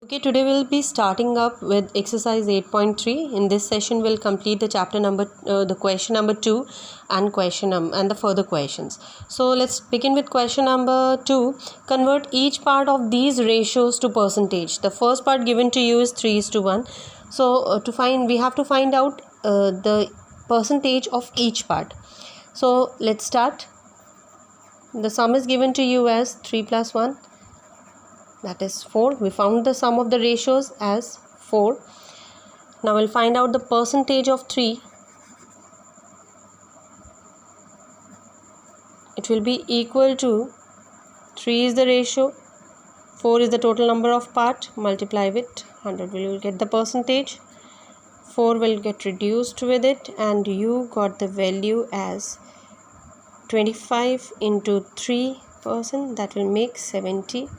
Okay, today we'll be starting up with exercise 8.3. In this session, we'll complete the the question number 2 and and the further questions. So let's begin with question number 2. Convert each part of these ratios to percentage. The first part given to you is 3:1. So we have to find out the percentage of each part. So let's start. The sum is given to you as 3 plus 1. That is 4. We found the sum of the ratios as 4. Now we'll find out the percentage of 3. It will be equal to 3 is the ratio, 4 is the total number of part, multiply with 100. We will get the percentage. 4 will get reduced with it, and you got the value as 25 into 3%. That will make 75%.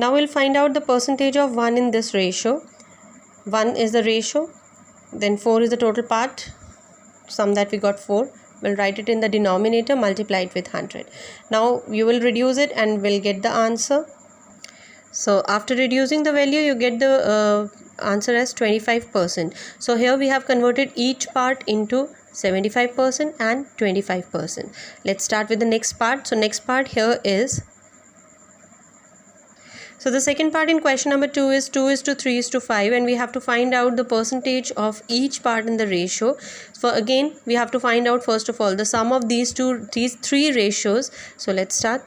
Now we'll find out the percentage of 1 in this ratio. 1 is the ratio, then 4 is the total part, sum that we got 4. We'll write it in the denominator, multiply it with 100. Now you will reduce it and we'll get the answer. So after reducing the value, you get the answer as 25%. So here we have converted each part into 75% and 25%. Let's start with the next part. So next part here is, so the second part in question number 2 is 2:3:5, and we have to find out the percentage of each part in the ratio. So again, we have to find out first of all the sum of these three ratios. So let's start.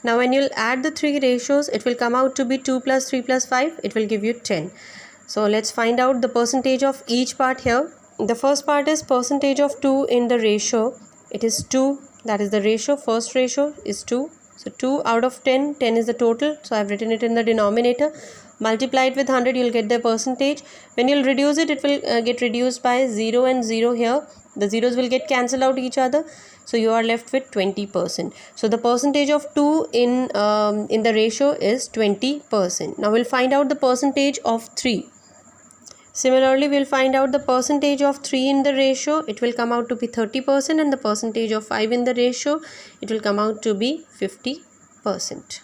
Now when you'll add the three ratios, it will come out to be 2 plus 3 plus 5. It will give you 10. So let's find out the percentage of each part here. The first part is percentage of 2 in the ratio. It is 2. That is the ratio. First ratio is 2. So 2 out of 10, 10 is the total. So I've written it in the denominator. Multiply it with 100, you'll get the percentage. When you'll reduce it, it will get reduced by 0 and 0 here. The zeros will get cancelled out each other. So you are left with 20%. So the percentage of 2 in the ratio is 20%. Now we'll find out the percentage of 3. Similarly, we'll find out the percentage of 3 in the ratio. It will come out to be 30%, and the percentage of 5 in the ratio, it will come out to be 50%.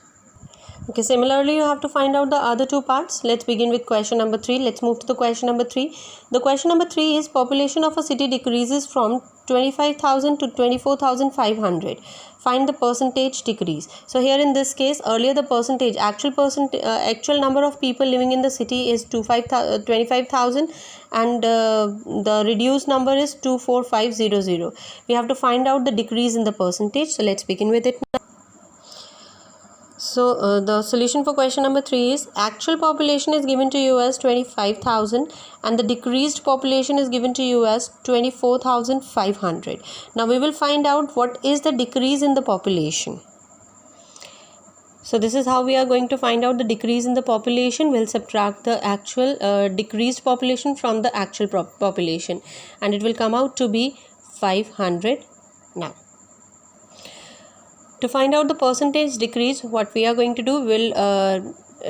Okay, similarly, you have to find out the other two parts. Let's begin with question number 3. Let's move to the question number 3. The question number 3 is population of a city decreases from 25,000 to 24,500. Find the percentage decrease. So here in this case, earlier the percentage, actual number of people living in the city is 25,000, and the reduced number is 24500. We have to find out the decrease in the percentage. So let's begin with it now. So the solution for question number 3 is actual population is given to you as 25,000 and the decreased population is given to you as 24,500. Now we will find out what is the decrease in the population. So this is how we are going to find out the decrease in the population. We'll subtract the actual decreased population from the actual population, and it will come out to be 500 now. To find out the percentage decrease, what we are going to do, we'll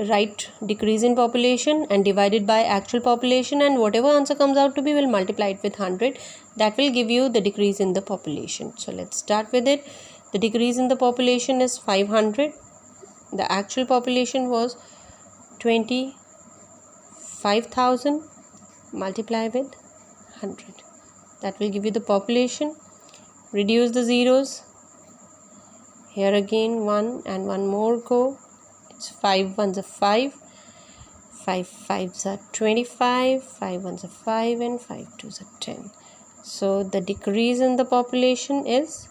write decrease in population and divide it by actual population, and whatever answer comes out to be, we'll multiply it with 100. That will give you the decrease in the population. So let's start with it. The decrease in the population is 500. The actual population was 25,000. Multiply with 100. That will give you the population. Reduce the zeros. Here again 1 and 1 more go. It's 5 ones are 5, 5 5s are 25, 5 ones are 5, and 5 2s are 10. So the decrease in the population is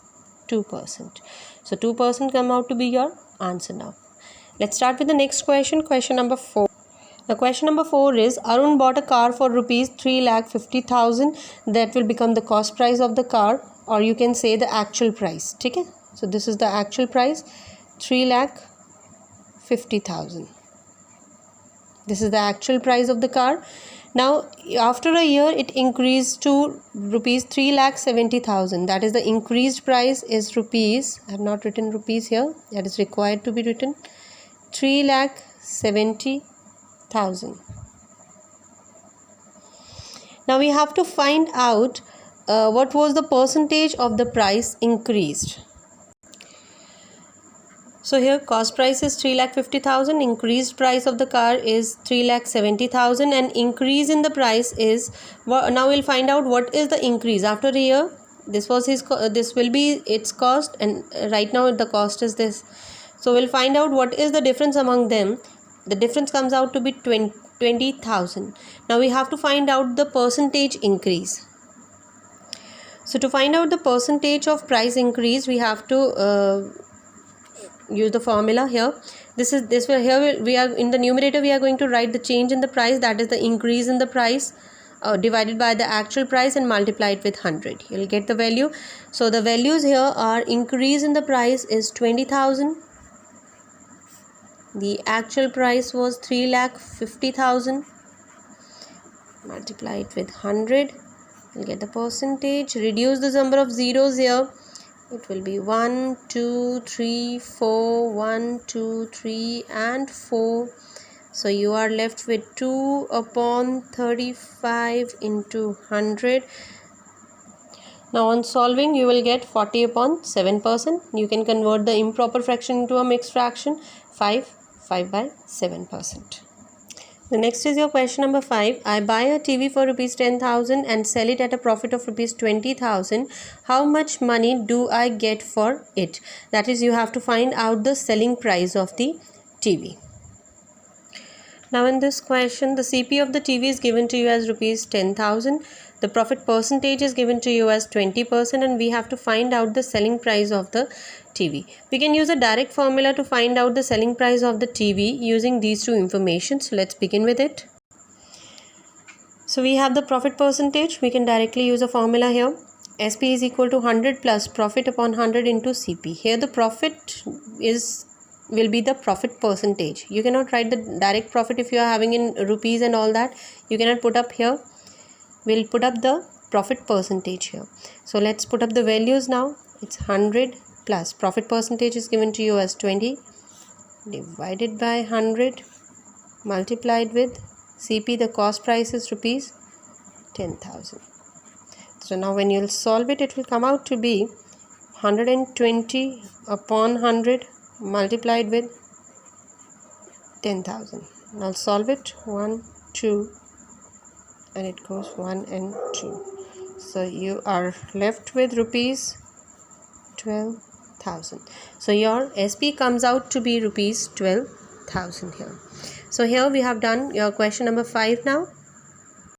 2%. So 2% come out to be your answer now. Let's start with the next question, question number 4. The question number 4 is Arun bought a car for rupees 3,50,000. That will become the cost price of the car, or you can say the actual price. Okay? So this is the actual price, 3,50,000. This is the actual price of the car. Now after a year, it increased to rupees 3,70,000. That is the increased price is rupees. I have not written rupees here. That is required to be written. 3,70,000. Now we have to find out what was the percentage of the price increased. So here cost price is 3,50,000, increased price of the car is 3,70,000, and increase in the price is, now we'll find out what is the increase after a year. This was his, this will be its cost, and right now the cost is this. So we'll find out what is the difference among them. The difference comes out to be 20,000. Now we have to find out the percentage increase. So to find out the percentage of price increase, we have to use the formula here. We are in the numerator, we are going to write the change in the price, that is the increase in the price, divided by the actual price and multiply it with 100. You'll get the value. So the values here are: increase in the price is 20,000. The actual price was 3,50,000. Multiply it with 100. You'll get the percentage. Reduce the number of zeros here. It will be 1, 2, 3, 4, 1, 2, 3 and 4. So you are left with 2 upon 35 into 100. Now on solving, you will get 40 upon 7%. You can convert the improper fraction into a mixed fraction. 5 by 7%. The next is your question number 5. I buy a TV for rupees 10,000 and sell it at a profit of rupees 20,000. How much money do I get for it? That is, you have to find out the selling price of the TV. Now in this question, the CP of the TV is given to you as rupees 10,000. The profit percentage is given to you as 20%, and we have to find out the selling price of the TV. We can use a direct formula to find out the selling price of the TV using these two information. So let's begin with it. So we have the profit percentage. We can directly use a formula here. SP is equal to 100 plus profit upon 100 into CP. Here the profit will be the profit percentage. You cannot write the direct profit if you are having in rupees and all that. You cannot put up here. We'll put up the profit percentage here. So let's put up the values now. It's 100 plus profit percentage is given to you as 20 divided by 100 multiplied with CP. The cost price is rupees 10,000. So now when you'll solve it, it will come out to be 120 upon 100 multiplied with 10,000. Now solve it. 1, 2, and it goes 1 and 2. So you are left with rupees 12,000. So your SP comes out to be rupees 12,000 here. So here we have done your question number 5 now.